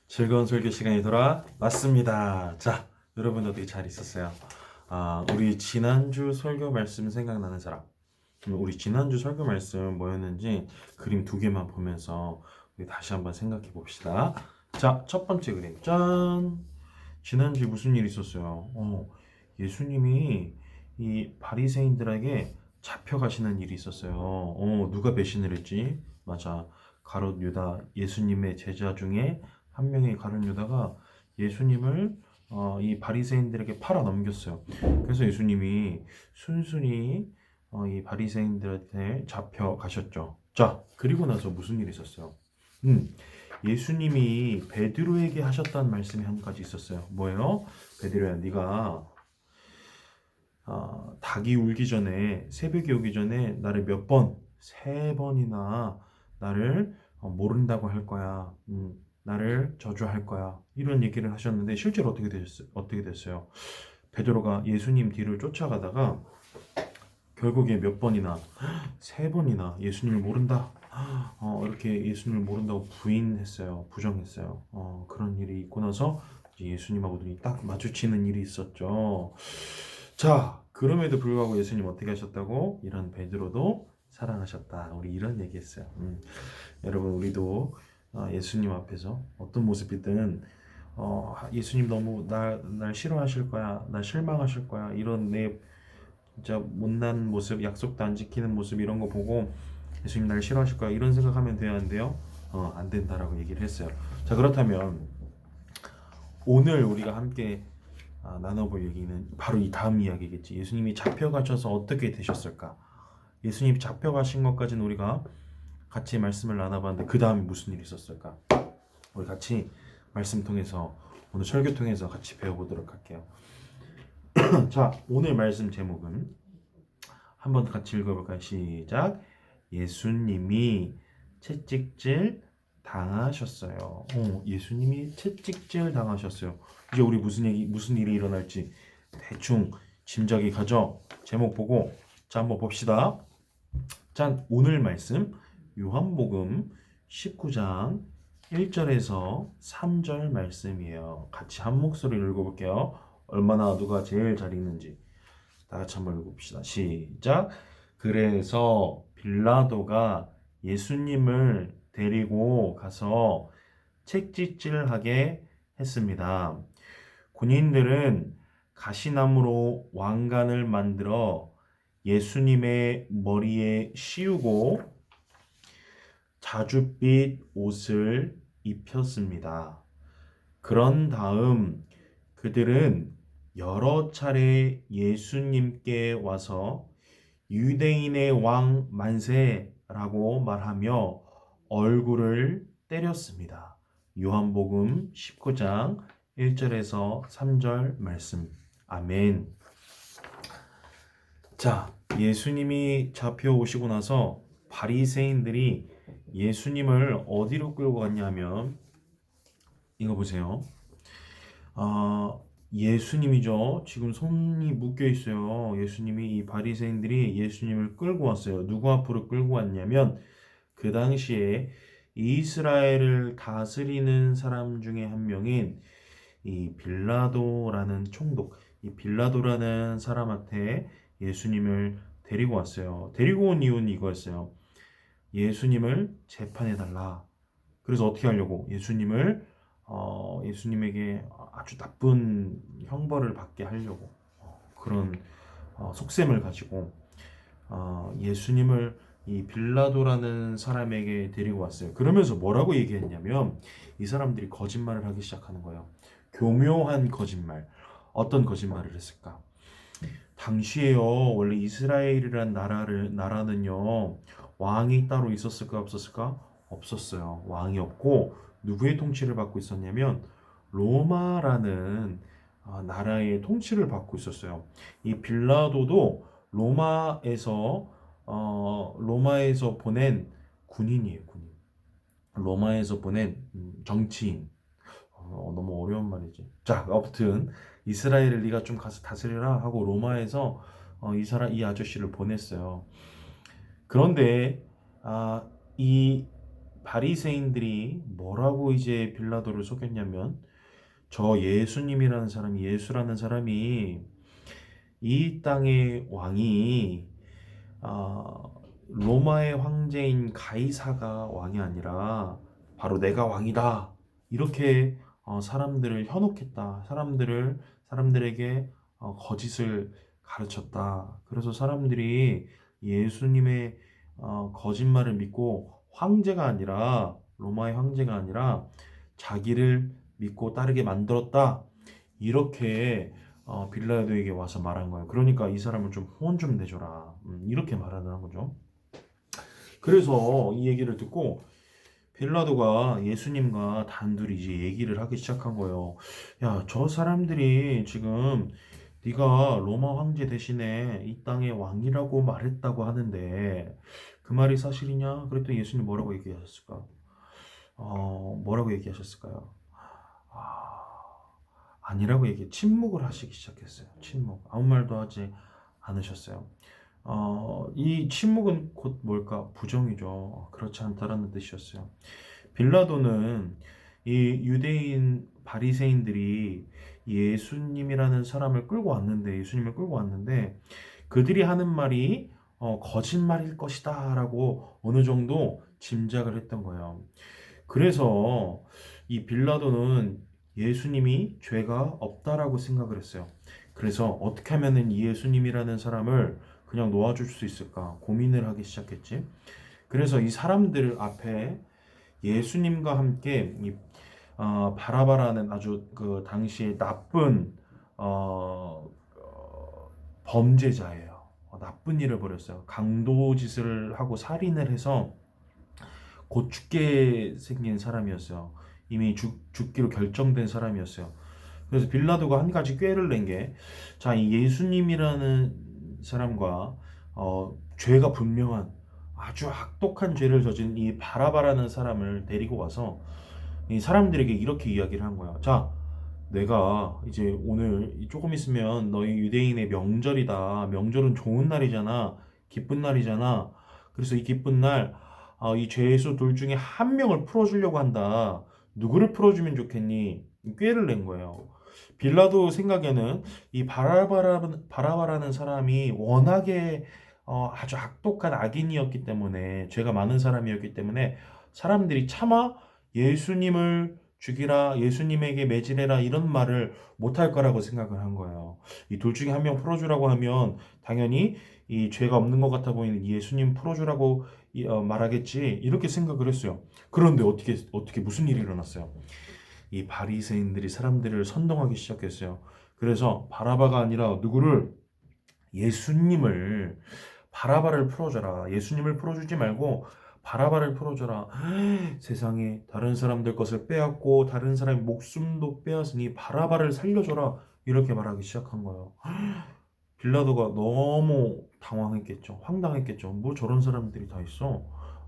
즐거운 설교 시간이 돌아왔습니다. 자, 여러분 어떻게 잘 있었어요? 우리 지난주 설교 말씀 생각나는 사람? 우리 지난주 설교 말씀 뭐였는지 그림 두 개만 보면서 우리 다시 한번 생각해 봅시다. 자, 첫 번째 그림. 짠! 지난주에 무슨 일이 있었어요? 예수님이 이 바리새인들에게 잡혀가시는 일이 있었어요. 누가 배신을 했지? 맞아. 가롯 유다, 예수님의 제자 중에 한 명의 가룟 유다가 예수님을 이 바리새인들에게 팔아 넘겼어요. 그래서 예수님이 순순히 이 바리새인들한테 잡혀 가셨죠. 자, 그리고 나서 무슨 일이 있었어요? 예수님이 베드로에게 하셨다는 말씀이 한 가지 있었어요. 뭐예요? 베드로야, 네가 닭이 울기 전에, 새벽이 오기 전에 나를 몇 번, 세 번이나 나를 모른다고 할 거야. 나를 저주할 거야. 이런 얘기를 하셨는데 실제로 어떻게 됐어요? 어떻게 됐어요? 베드로가 예수님 뒤를 쫓아가다가 결국에 몇 번이나, 세 번이나 예수님을 모른다. 이렇게 예수님을 모른다고 부인했어요. 부정했어요. 그런 일이 있고 나서 이제 예수님하고 눈이 딱 마주치는 일이 있었죠. 자, 그럼에도 불구하고 예수님 어떻게 하셨다고? 이런 베드로도 사랑하셨다. 우리 이런 얘기했어요. 여러분, 우리도 예수님 앞에서 어떤 모습이든 예수님 너무 날 싫어하실 거야, 날 실망하실 거야, 이런 내 진짜 못난 모습, 약속도 안 지키는 모습 이런 거 보고 예수님 날 싫어하실 거야 이런 생각하면 돼요, 안 돼요? 안 된다라고 얘기를 했어요. 자, 그렇다면 오늘 우리가 함께 나눠볼 얘기는 바로 이 다음 이야기겠지. 예수님이 잡혀가셔서 어떻게 되셨을까? 예수님이 잡혀가신 것까지는 우리가 같이 말씀을 나눠봤는데 그 다음에 무슨 일이 있었을까? 우리 같이 말씀 통해서 오늘 설교 통해서 같이 배워보도록 할게요. 자, 오늘 말씀 제목은 한번 같이 읽어볼까요? 시작. 예수님이 채찍질 당하셨어요. 예수님이 채찍질 당하셨어요. 이제 우리 무슨 일이 일어날지 대충 짐작이 가죠? 제목 보고 자, 한번 봅시다. 자, 오늘 말씀 요한복음 19장 1절에서 3절 말씀이에요. 같이 한 목소리로 읽어볼게요. 얼마나 누가 제일 잘 읽는지 다 같이 한번 읽어봅시다. 시작. 그래서 빌라도가 예수님을 데리고 가서 채찍질하게 했습니다. 군인들은 가시나무로 왕관을 만들어 예수님의 머리에 씌우고 자줏빛 옷을 입혔습니다. 그런 다음 그들은 여러 차례 예수님께 와서 유대인의 왕 만세라고 말하며 얼굴을 때렸습니다. 요한복음 19장 1절에서 3절 말씀. 아멘. 자, 예수님이 잡혀오시고 나서 바리새인들이 예수님을 어디로 끌고 갔냐면 이거 보세요. 예수님이죠. 지금 손이 묶여 있어요. 예수님이 이 바리새인들이 예수님을 끌고 왔어요. 누구 앞으로 끌고 왔냐면 그 당시에 이스라엘을 다스리는 사람 중에 한 명인 이 빌라도라는 총독, 이 빌라도라는 사람한테 예수님을 데리고 왔어요. 데리고 온 이유는 이거였어요. 예수님을 재판해 달라. 그래서 어떻게 하려고? 예수님에게 아주 나쁜 형벌을 받게 하려고 그런 속셈을 가지고 예수님을 이 빌라도라는 사람에게 데리고 왔어요. 그러면서 뭐라고 얘기했냐면 이 사람들이 거짓말을 하기 시작하는 거예요. 교묘한 거짓말. 어떤 거짓말을 했을까? 당시에요, 원래 이스라엘이란 나라는요, 왕이 따로 있었을까, 없었을까? 없었어요. 왕이 없고, 누구의 통치를 받고 있었냐면, 로마라는 나라의 통치를 받고 있었어요. 이 빌라도도 로마에서 보낸 군인이에요, 군인. 로마에서 보낸 정치인. 너무 어려운 말이지. 자, 아무튼 이스라엘을 네가 좀 가서 다스리라 하고 로마에서 이 아저씨를 보냈어요. 그런데 이 바리새인들이 뭐라고 이제 빌라도를 속였냐면 저 예수님이라는 사람이 예수라는 사람이 이 땅의 왕이 로마의 황제인 가이사가 왕이 아니라 바로 내가 왕이다. 이렇게 사람들을 현혹했다. 사람들에게 거짓을 가르쳤다. 그래서 사람들이 예수님의 거짓말을 믿고 황제가 아니라 로마의 황제가 아니라 자기를 믿고 따르게 만들었다. 이렇게 빌라도에게 와서 말한 거예요. 그러니까 이 사람을 좀 후원 좀 내줘라. 이렇게 말하는 거죠. 그래서 이 얘기를 듣고 빌라도가 예수님과 단둘이 이제 얘기를 하기 시작한 거예요. 야, 저 사람들이 지금 네가 로마 황제 대신에 이 땅의 왕이라고 말했다고 하는데 그 말이 사실이냐? 그랬더니 예수님 뭐라고 얘기하셨을까? 뭐라고 얘기하셨을까요? 아니라고 침묵을 하시기 시작했어요. 침묵. 아무 말도 하지 않으셨어요. 이 침묵은 곧 뭘까? 부정이죠. 그렇지 않다라는 뜻이었어요. 빌라도는 이 유대인 바리새인들이 예수님이라는 사람을 끌고 왔는데, 예수님을 끌고 왔는데, 그들이 하는 말이 거짓말일 것이다라고 어느 정도 짐작을 했던 거예요. 그래서 이 빌라도는 예수님이 죄가 없다라고 생각을 했어요. 그래서 어떻게 하면은 이 예수님이라는 사람을 그냥 놓아줄 수 있을까 고민을 하기 시작했지. 그래서 이 사람들 앞에 예수님과 함께 바라바라는 아주 그 당시에 나쁜 범죄자예요. 나쁜 일을 벌였어요. 강도짓을 하고 살인을 해서 곧 죽게 생긴 사람이었어요. 이미 죽기로 결정된 사람이었어요. 그래서 빌라도가 한 가지 꾀를 낸 게, 자, 이 예수님이라는 사람과 죄가 분명한 아주 악독한 죄를 저진 이 바라바라는 사람을 데리고 와서 이 사람들에게 이렇게 이야기를 한 거야. 자, 내가 이제 오늘 조금 있으면 너희 유대인의 명절이다. 명절은 좋은 날이잖아. 기쁜 날이잖아. 그래서 이 기쁜 날, 이 죄수 둘 중에 한 명을 풀어주려고 한다. 누구를 풀어주면 좋겠니? 꾀를 낸 거예요. 빌라도 생각에는 이 바라바라는 사람이 워낙에 아주 악독한 악인이었기 때문에 죄가 많은 사람이었기 때문에 사람들이 차마 예수님을 죽이라, 예수님에게 매질해라 이런 말을 못할 거라고 생각을 한 거예요. 이 둘 중에 한 명 풀어주라고 하면 당연히 이 죄가 없는 것 같아 보이는 예수님 풀어주라고 말하겠지 이렇게 생각을 했어요. 그런데 어떻게 무슨 일이 일어났어요? 이 바리새인들이 사람들을 선동하기 시작했어요. 그래서 바라바가 아니라 누구를 예수님을 바라바를 풀어줘라. 예수님을 풀어주지 말고 바라바를 풀어줘라. 세상에 다른 사람들 것을 빼앗고 다른 사람의 목숨도 빼앗으니 바라바를 살려줘라. 이렇게 말하기 시작한 거예요. 빌라도가 너무 당황했겠죠. 황당했겠죠. 뭐 저런 사람들이 다 있어.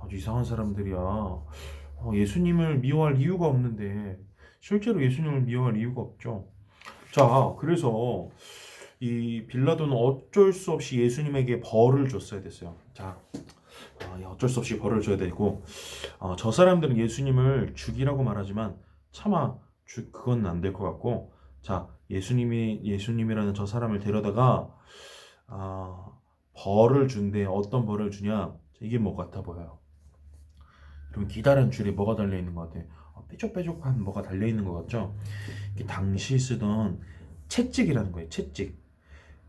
아주 이상한 사람들이야. 예수님을 미워할 이유가 없는데 실제로 예수님을 미워할 이유가 없죠. 자, 그래서 이 빌라도는 어쩔 수 없이 예수님에게 벌을 줬어야 됐어요. 자, 어쩔 수 없이 벌을 줘야 되고, 저 사람들은 예수님을 죽이라고 말하지만 차마 그건 안 될 것 같고, 자, 예수님이라는 저 사람을 데려다가 벌을 준대. 어떤 벌을 주냐? 이게 뭐 같아 보여요. 그럼 기다란 줄에 뭐가 달려 있는 것 같아? 뾰족뾰족한 뭐가 달려 있는 것 같죠? 이게 당시 쓰던 채찍이라는 거예요. 채찍.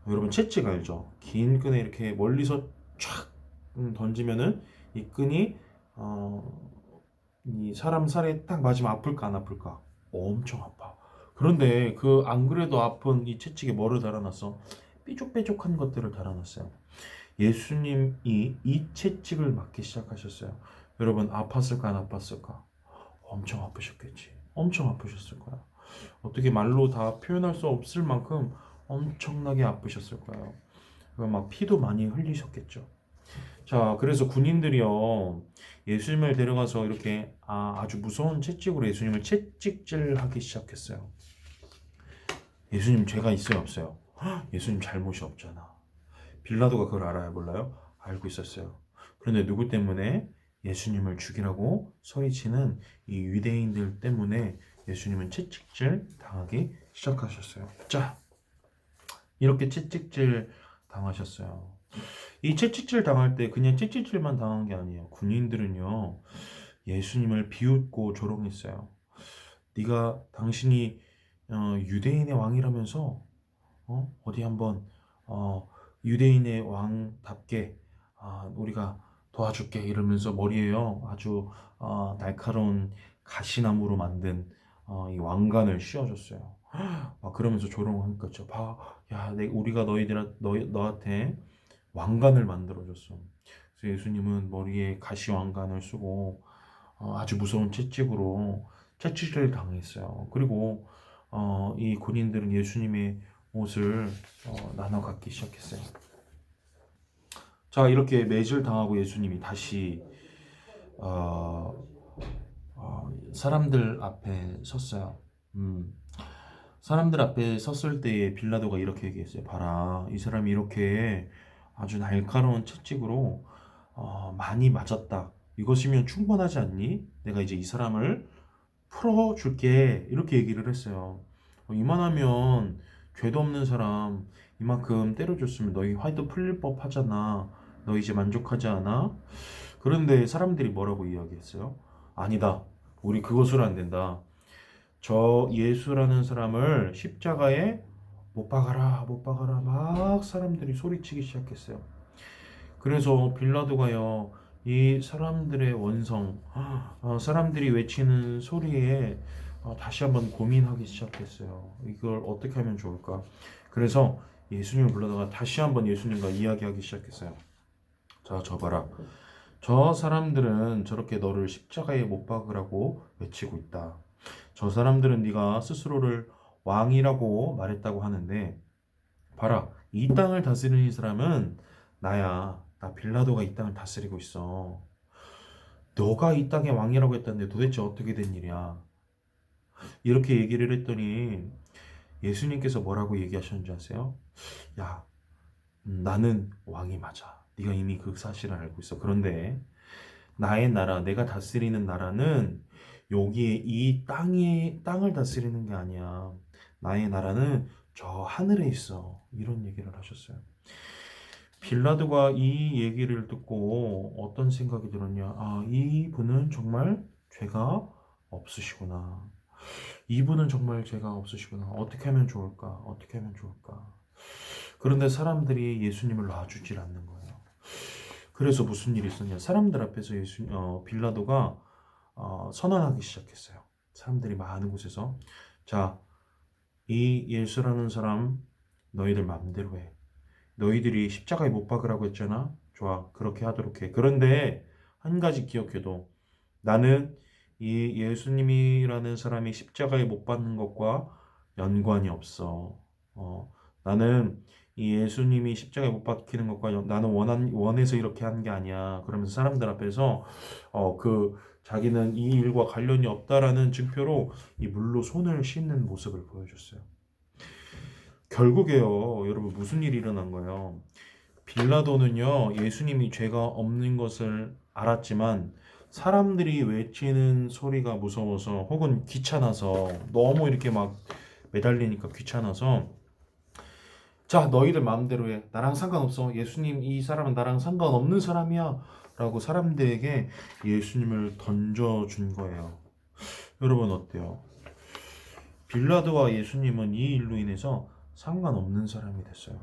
여러분 채찍 알죠? 긴 끈에 이렇게 멀리서 촥 던지면은 이 끈이 이 사람 살에 딱 맞으면 아플까 안 아플까? 엄청 아파. 그런데 그 안 그래도 아픈 이 채찍에 뭐를 달아놨어? 삐죽삐죽한 것들을 달아놨어요. 예수님이 이 채찍을 맞기 시작하셨어요. 여러분 아팠을까 안 아팠을까? 엄청 아프셨겠지. 엄청 아프셨을 거야. 어떻게 말로 다 표현할 수 없을 만큼 엄청나게 아프셨을 거예요. 막 피도 많이 흘리셨겠죠. 자, 그래서 군인들이요 예수님을 데려가서 이렇게 아주 무서운 채찍으로 예수님을 채찍질하기 시작했어요. 예수님 죄가 있어요, 없어요? 예수님 잘못이 없잖아. 빌라도가 그걸 알아요, 몰라요? 알고 있었어요. 그런데 누구 때문에? 예수님을 죽이라고 소리치는 이 유대인들 때문에 예수님은 채찍질 당하기 시작하셨어요. 자, 이렇게 채찍질 당하셨어요. 이 채찍질 당할 때 그냥 채찍질만 당한 게 아니에요. 군인들은요, 예수님을 비웃고 조롱했어요. 네가 당신이 유대인의 왕이라면서 어디 한번 유대인의 왕답게 우리가 도와줄게 이러면서 머리에요 아주 날카로운 가시나무로 만든 이 왕관을 씌워줬어요. 막 그러면서 조롱하니까 야, 우리가 너한테 왕관을 만들어줬어. 그래서 예수님은 머리에 가시 왕관을 쓰고 아주 무서운 채찍으로 채찍을 당했어요. 그리고 이 군인들은 예수님의 옷을 나눠 갖기 시작했어요. 자, 이렇게 매질 당하고 예수님이 다시 어, 사람들 앞에 섰어요. 사람들 앞에 섰을 때에 빌라도가 이렇게 얘기했어요. 봐라, 이 사람이 이렇게 아주 날카로운 채찍으로 많이 맞았다. 이것이면 충분하지 않니? 내가 이제 이 사람을 풀어줄게. 이렇게 얘기를 했어요. 이만하면 죄도 없는 사람 이만큼 때려줬으면 너희 화도 풀릴 법 하잖아. 너 이제 만족하지 않아? 그런데 사람들이 뭐라고 이야기했어요? 아니다. 우리 그것으로 안 된다. 저 예수라는 사람을 십자가에 못 박아라, 못 박아라. 막 사람들이 소리치기 시작했어요. 그래서 빌라도가요, 이 사람들의 원성, 사람들이 외치는 소리에 다시 한번 고민하기 시작했어요. 이걸 어떻게 하면 좋을까? 그래서 예수님을 불러다가 다시 한번 예수님과 이야기하기 시작했어요. 자, 저 봐라. 저 사람들은 저렇게 너를 십자가에 못 박으라고 외치고 있다. 저 사람들은 네가 스스로를 왕이라고 말했다고 하는데, 봐라, 이 땅을 다스리는 사람은 나야. 나 빌라도가 이 땅을 다스리고 있어. 너가 이 땅의 왕이라고 했다는데 도대체 어떻게 된 일이야? 이렇게 얘기를 했더니 예수님께서 뭐라고 얘기하셨는지 아세요? 야, 나는 왕이 맞아. 네가 이미 그 사실을 알고 있어. 그런데 나의 나라, 내가 다스리는 나라는 여기에 이 땅을 다스리는 게 아니야. 나의 나라는 저 하늘에 있어. 이런 얘기를 하셨어요. 빌라도가 이 얘기를 듣고 어떤 생각이 들었냐? 이분은 정말 죄가 없으시구나. 이분은 정말 죄가 없으시구나. 어떻게 하면 좋을까? 어떻게 하면 좋을까? 그런데 사람들이 예수님을 놔주질 않는 거예요. 그래서 무슨 일이 있었냐? 사람들 앞에서 빌라도가 선언하기 시작했어요. 사람들이 많은 곳에서 자, 이 예수라는 사람 너희들 마음대로 해. 너희들이 십자가에 못 박으라고 했잖아. 좋아, 그렇게 하도록 해. 그런데 한 가지 기억해도 나는 이 예수님이라는 사람이 십자가에 못 박는 것과 연관이 없어. 나는 이 예수님이 십자가에 못 박히는 것과 나는 원해서 이렇게 한 게 아니야. 그러면서 사람들 앞에서 자기는 이 일과 관련이 없다라는 증표로 이 물로 손을 씻는 모습을 보여줬어요. 결국에요, 여러분 무슨 일이 일어난 거예요? 빌라도는요, 예수님이 죄가 없는 것을 알았지만 사람들이 외치는 소리가 무서워서 혹은 귀찮아서 너무 이렇게 막 매달리니까 귀찮아서 자, 너희들 마음대로 해. 나랑 상관없어. 예수님, 이 사람은 나랑 상관없는 사람이야. 라고 사람들에게 예수님을 던져준 거예요. 여러분 어때요? 빌라도와 예수님은 이 일로 인해서 상관없는 사람이 됐어요.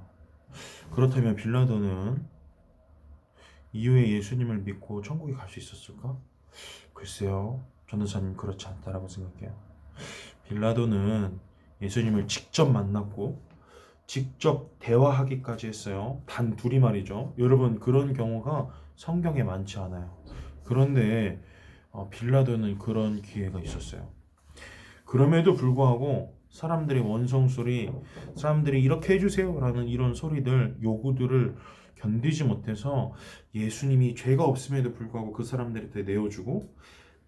그렇다면 빌라도는 이후에 예수님을 믿고 천국에 갈 수 있었을까? 글쎄요. 저는 그렇지 않다라고 생각해요. 빌라도는 예수님을 직접 만났고 직접 대화하기까지 했어요. 단 둘이 말이죠. 여러분 그런 경우가 성경에 많지 않아요. 그런데 빌라도는 그런 기회가 있었어요. 그럼에도 불구하고 사람들의 원성 소리, 사람들이 이렇게 해주세요 라는 이런 소리들, 요구들을 견디지 못해서 예수님이 죄가 없음에도 불구하고 그 사람들한테 내어주고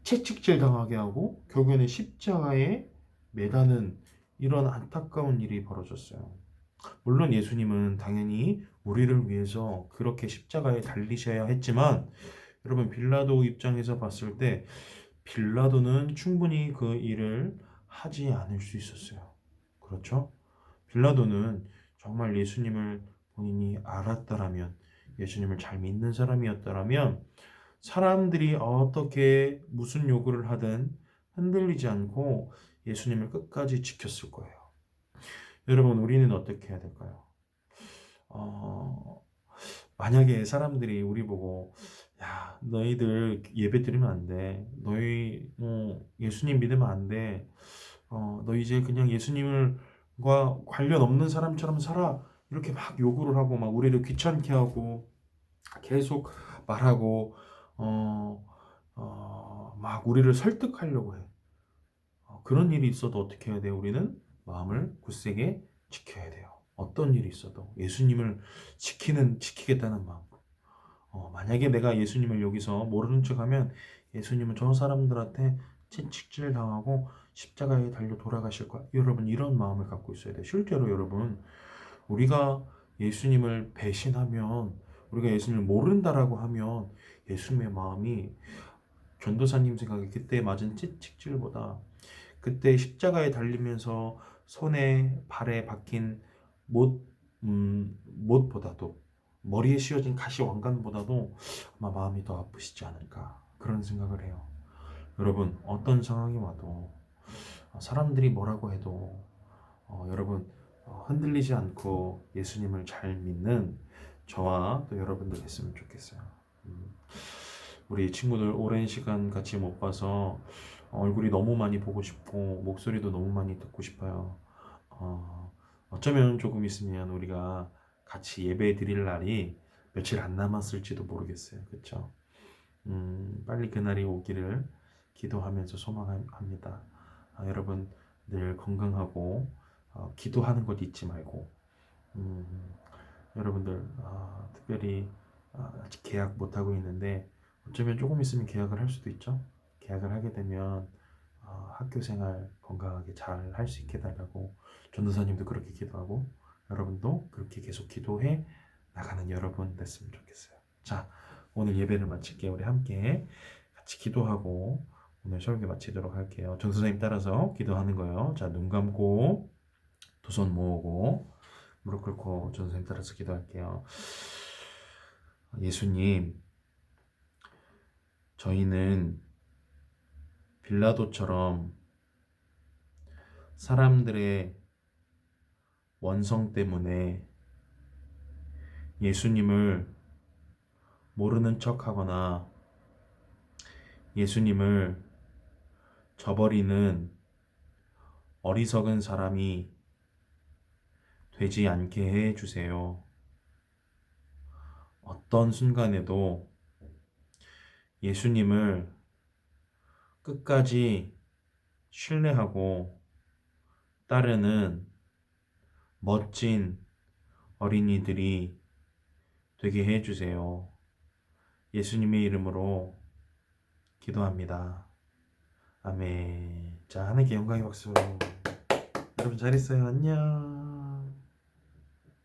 채찍질 당하게 하고 결국에는 십자가에 매다는 이런 안타까운 일이 벌어졌어요. 물론 예수님은 당연히 우리를 위해서 그렇게 십자가에 달리셔야 했지만 여러분 빌라도 입장에서 봤을 때 빌라도는 충분히 그 일을 하지 않을 수 있었어요. 그렇죠? 빌라도는 정말 예수님을 본인이 알았다라면, 예수님을 잘 믿는 사람이었다라면 사람들이 어떻게 무슨 요구를 하든 흔들리지 않고 예수님을 끝까지 지켰을 거예요. 여러분, 우리는 어떻게 해야 될까요? 어, 만약에 사람들이 우리 보고 야, 너희들 예배 드리면 안 돼. 너희 예수님 믿으면 안 돼. 너 이제 그냥 예수님과 관련 없는 사람처럼 살아. 이렇게 막 요구를 하고 막 우리를 귀찮게 하고 계속 말하고 막 우리를 설득하려고 해. 그런 일이 있어도 어떻게 해야 돼요? 우리는 마음을 굳세게 지켜야 돼요. 어떤 일이 있어도 예수님을 지키겠다는 마음. 만약에 내가 예수님을 여기서 모르는 척하면 예수님은 저 사람들한테 채찍질 당하고 십자가에 달려 돌아가실 거야. 여러분 이런 마음을 갖고 있어야 돼요. 실제로 여러분 우리가 예수님을 배신하면 우리가 예수님을 모른다라고 하면 예수님의 마음이 전도사님 생각에 그때 맞은 채찍질보다 그때 십자가에 달리면서 손에 발에 박힌 못보다도 머리에 씌워진 가시 왕관보다도 아마 마음이 더 아프시지 않을까 그런 생각을 해요. 여러분 어떤 상황이 와도 사람들이 뭐라고 해도 여러분 흔들리지 않고 예수님을 잘 믿는 저와 또 여러분들 됐으면 좋겠어요. 우리 친구들 오랜 시간 같이 못 봐서 얼굴이 너무 많이 보고 싶고 목소리도 너무 많이 듣고 싶어요. 어쩌면 조금 있으면 우리가 같이 예배 드릴 날이 며칠 안 남았을지도 모르겠어요. 그렇죠? 빨리 그날이 오기를 기도하면서 소망합니다. 여러분 늘 건강하고 기도하는 것 잊지 말고 여러분들 특별히 아직 계약 못 하고 있는데 어쩌면 조금 있으면 계약을 할 수도 있죠. 계약을 하게 되면 학교 생활 건강하게 잘 할 수 있게 달라고 전도사님도 그렇게 기도하고 여러분도 그렇게 계속 기도해 나가는 여러분 됐으면 좋겠어요. 자, 오늘 예배를 마칠게요. 우리 함께 같이 기도하고 오늘 설교 마치도록 할게요. 전도사님 따라서 기도하는 거예요. 자, 눈 감고 두 손 모으고 무릎 꿇고 전도사님 따라서 기도할게요. 예수님, 저희는 빌라도처럼 사람들의 원성 때문에 예수님을 모르는 척하거나 예수님을 저버리는 어리석은 사람이 되지 않게 해 주세요. 어떤 순간에도 예수님을 끝까지 신뢰하고 따르는 멋진 어린이들이 되게 해 주세요. 예수님의 이름으로 기도합니다. 아멘. 자, 하나님께 영광의 박수. 여러분 잘 있어요. 안녕.